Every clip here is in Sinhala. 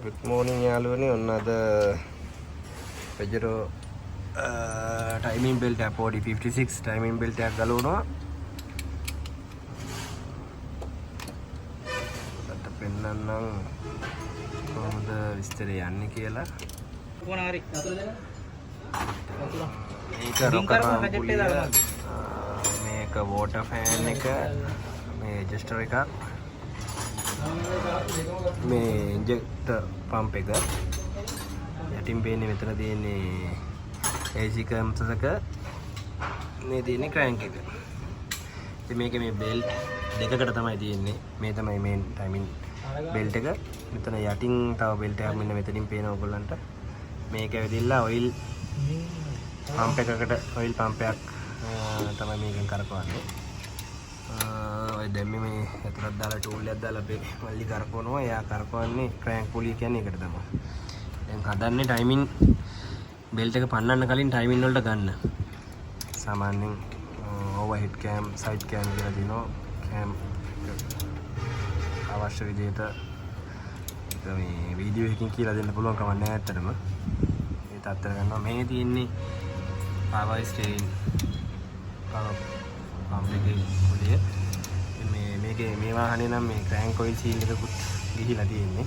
Good morning යාළුවනේ. ඔන්න අද Pajero timing belt එක 4056 timing belt එකක් ගලවනවා. ඔයාලට පෙන්නන්නම් කොහොමද විස්තරය යන්නේ කියලා. කොහොන හරි මේක රොකට් පුලිය, මේක water fan එක, මේ adjuster එකක්, මේ injector pump එක, යටින් පේන්නේ මෙතන තියෙන්නේ AC clamps එක, මේ තියෙන්නේ crank එක. ඉතින් මේකේ මේ belt දෙකකට තමයි තියෙන්නේ. මේ තමයි main timing belt එක. මෙතන යටින් තව belt එකක් මෙන්න මෙතනින් පේනවා ඔයගොල්ලන්ට. මේක ඇවිදilla oil pump එකකට, oil pump එකක් තමයි මේකෙන් කරකවන්නේ. ඔය දැම්මේ මේ ඇතුළට දාලා ටූල් එකක් දාලා මල්ලි කරකවනවා. එයා කරකවන්නේ crank pulley කියන්නේ ඒකට තමයි. දැන් හදන්නේ timing belt එක පන්නන්න කලින් timing වලට ගන්න. සාමාන්‍යයෙන් overhead cam, side cam කියලා තියෙනවා. cam අවශ්‍ය විදිහට මේ වීඩියෝ එකකින් කියලා දෙන්න පුළුවන් කම නැහැ ඇත්තටම. මේ තත්තර ගන්නවා. මේ තියෙන්නේ power steering pump එකේ පුලිය. මේ වාහනේ නම් මේ crank oil seal එකකුත් ගිහිලා තියෙන්නේ.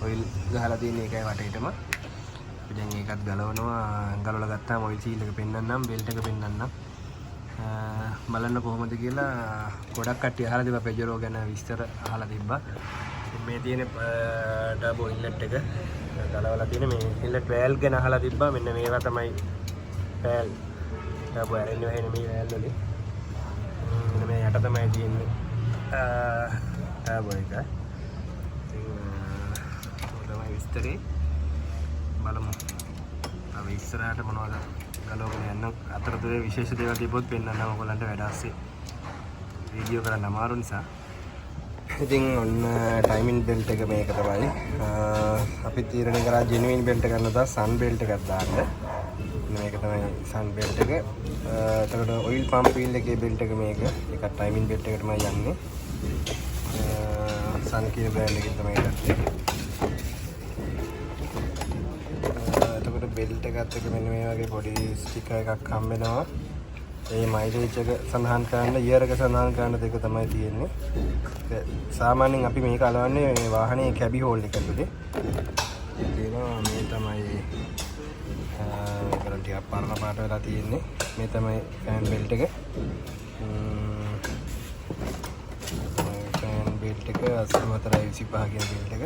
oil ගහලා තියෙන එකයි වටේටම. අපි දැන් ඒකත් ගලවනවා. ගලවලා ගත්තාම oil seal එක පෙන්නන්නම්, belt එක පෙන්නන්නම්. බලන්න කොහොමද කියලා. ගොඩක් කට්ටිය අහලා තිබ්බා Pajero ගැන විස්තර අහලා තිබ්බා. මේ තියෙන turbo inlet එක ගලවලා තියෙන මේ inlet valve ගැන අහලා තිබ්බා. මෙන්න මේවා තමයි valve. turbo ඇරෙන්නේ වෙන්නේ මේ valve වලින්. මෙන්න මේ යට තමයි තියෙන්නේ turbo එක. තමයි විස්තරේ. බලමු. තව ඉස්සරහට මොනවද ගලවගෙන යන්න අතරතුරේ විශේෂ දේවල් තිබ්බොත් පෙන්නන්න ඔයගොල්ලන්ට වැඩ ASCII වීඩියෝ කරන්න අමාරු නිසා. ඉතින් ඔන්න timing belt එක මේක තමයි. අපි තීරණය කරා genuine belt එක ගන්න දා sun belt එකක් දාන්න. මේක තමයි sun belt එක. එතකොට oil pump wheel එකේ belt එක මේක. ඒක timing belt එකට තමයි යන්නේ. sun කියන brand එකෙන් තමයි ගත්තේ. බෙල්ට් එකත් එක්ක මෙන්න මේ වගේ පොඩි ස්ටිකර් එකක් හම්බ වෙනවා. ඒ මයිලේජ් එක සඳහන් කරන්න, ඉයර් එක සඳහන් කරන්න දෙක තමයි තියෙන්නේ. සාමාන්‍යයෙන් අපි මේක අලවන්නේ මේ වාහනේ කැබි හෝල් එක ඇතුලේ. තියෙනවා මේ තමයි මේකට ටිකක් පරණ පාට වෙලා තියෙන්නේ. මේ තමයි ෆෑන් බෙල්ට් එක. ෆෑන් බෙල්ට් එක 84/25 කියන බෙල්ට් එක.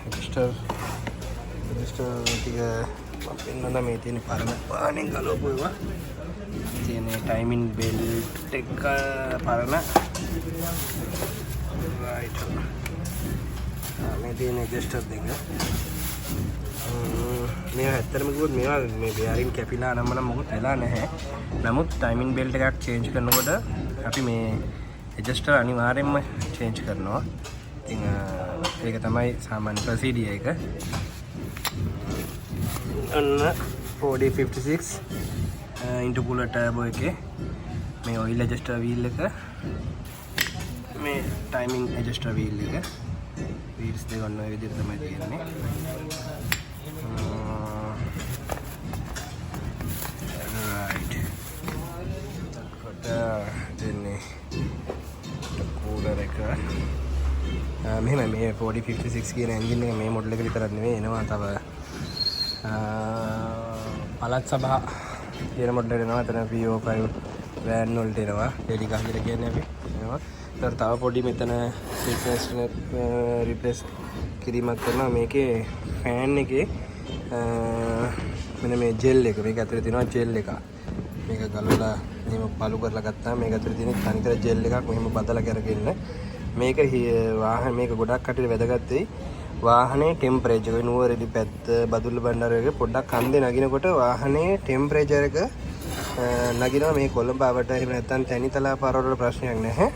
එක්ස්ට්‍රා ටික පෙන්නන්න මේ තියෙන පරණ වාහනේ ගලවපු ඒවා. තියෙන timing belt එක පරණ. right. මේ තියෙන adjuster දෙක. මේවා ඇත්තටම කිව්වොත් මේවා මේ bearing කැපිලා නම් මොකුත් වෙලා නැහැ. නමුත් timing belt එකක් change කරනකොට අපි මේ adjuster අනිවාර්යයෙන්ම change කරනවා. ඉතින් ඒක තමයි සාමාන්‍ය procedure එක. ඔන්න 4056 intercooler turbo එකේ මේ oil adjuster wheel එක, මේ timing adjuster wheel එක, wheels දෙක ඔන්න ඔය විදිහට තමයි තියෙන්නේ. right. කොට දෙන්නේ cooler එක. මෙහෙම මේ 4056 කියන engine එක මේ model එක විතරක් නෙවෙයි, එනවා තව පළාත් සභා කියන මොඩල් එනවා. එතන PO5 van වලට එනවා. ඩෙලිකා කියලා කියන්නේ අපි එනවා. ඒතර තව පොඩි මෙතන රිප්ලේස් කිරීමක් කරනවා. මේකේ ෆෑන් එකේ මෙන්න මේ ජෙල් එක, මේක ඇතුලේ තියෙනවා ජෙල් එකක්. මේක ගලවලා එහෙම පළු කරලා ගත්තාම මේක ඇතුලේ තියෙන තනිකර ජෙල් එකක් මෙහෙම බදලා කරගෙන මේක වාහන මේක ගොඩක් කටියට වැදගත් වෙයි. වාහනේ ටෙම්පරේචර් එක නුවරඑලි පැත්ත බදුල්ල බණ්ඩාරයේ පොඩ්ඩක් කන්දේ නගිනකොට වාහනේ ටෙම්පරේචර් එක නගිනවා. මේ කොළඹ අවට එහෙම නැත්නම් තැනිතලා පාරවල ප්‍රශ්නයක් නැහැ.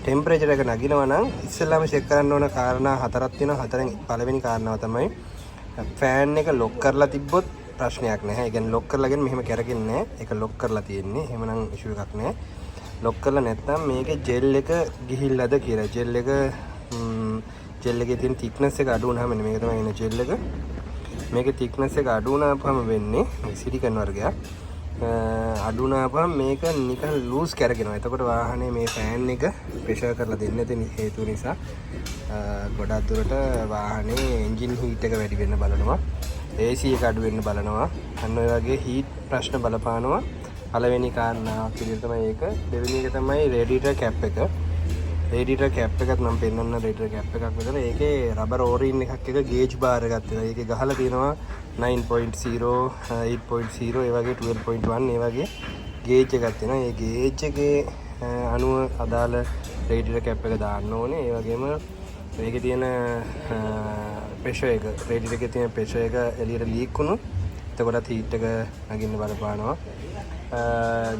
ටෙම්පරේචර් එක නගිනවා නම් ඉස්සෙල්ලාම චෙක් කරන්න ඕන කාරණා හතරක් තියෙනවා. හතරෙන් පළවෙනි කාරණාව තමයි ෆෑන් එක ලොක් කරලා තිබ්බොත් ප්‍රශ්නයක් නැහැ. ඒ කියන්නේ ලොක් කරලාගෙන මෙහෙම කරගෙන්නේ නැහැ. ඒක ලොක් කරලා තියෙන්නේ. එහෙමනම් ඉෂුව එකක් නැහැ. ලොක් කරලා නැත්නම් මේකේ ජෙල් එක ගිහිල්ලාද කියලා. ජෙල් එක ජෙල් එකේ තියෙන thickness එක අඩු වුණාම මේක තමයි එන ජෙල් එක. මේකේ thickness එක අඩු වුණාම වෙන්නේ මේ සිලිකන් වර්ගයක්. අඩු වුණාම මේක නිකන් ලූස් කරගෙනවා. එතකොට වාහනේ මේ ෆෑන් එක ප්‍රෙෂර් කරලා දෙන්න තියෙන හේතුව නිසා ගොඩක් දුරට වාහනේ එන්ජින් හීට් එක වැඩි වෙන්න බලනවා. AC එක අඩු වෙන්න බලනවා. අන්න ඔය වගේ හීට් ප්‍රශ්න බලපානවා. පළවෙනි කාරණාවක් විදිහට තමයි ඒක. දෙවෙනි එක තමයි රේඩියේටර් කැප් එක. රේඩියේටර් කැප් එකත් මම පෙන්නන්න රේඩියේටර් කැප් එකක් විතර. ඒකේ රබර් ඕරින් එකක් එක ගේජ් බාර් එකක් තියෙනවා. ඒකේ ගහලා තියෙනවා 9.0, 8.0 ඒ වගේ 12.1 ඒ වගේ ගේජ් එකක් තියෙනවා. ඒ ගේජ් එකේ අනුව අදාළ රේඩියේටර් කැප් එක දාන්න ඕනේ. ඒ වගේම මේකේ තියෙන ප්‍රෙෂර් එක රේඩියේටර් එකේ තියෙන ප්‍රෙෂර් එක එළියට ලීක් වුණොත් එතකොටත් හීට් එක නගින්න බලපානවා.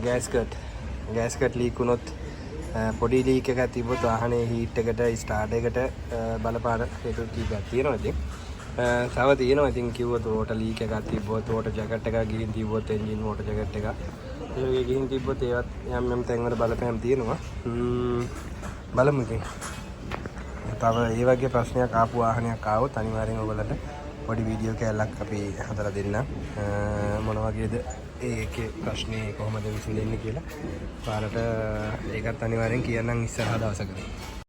ගෑස්කට් ලීක් වුණොත් පොඩි ලීක් එකක් තිබ්බොත් වාහනේ හීට් එකට ස්ටාර්ට් එකට බලපාන හේතු කීපයක් තියෙනවා. ඉතින් තව තියෙනවා. ඉතින් කිව්වොත් වෝටර් ලීක් එකක් තිබ්බොත් වෝටර් ජැකට් එකක් ගිහින් තිබ්බොත් එන්ජින් වෝටර් ජැකට් එක ඒකේ ගිහින් තිබ්බොත් ඒවත් යම් තැන්වල බලපෑම් තියෙනවා. බලමු ඉතින්. තව ඒ වගේ ප්‍රශ්නයක් ආපු වාහනයක් ආවොත් අනිවාර්යෙන් ඔයගලට පොඩි වීඩියෝ කෑල්ලක් අපි හදලා දෙන්න. මොන වගේද ඒකේ ප්‍රශ්නේ කොහොමද විසඳෙන්නේ කියලා. ඔයාලට ඒකත් අනිවාර්යෙන් කියන්නම් ඉස්සරහ දවසකදී.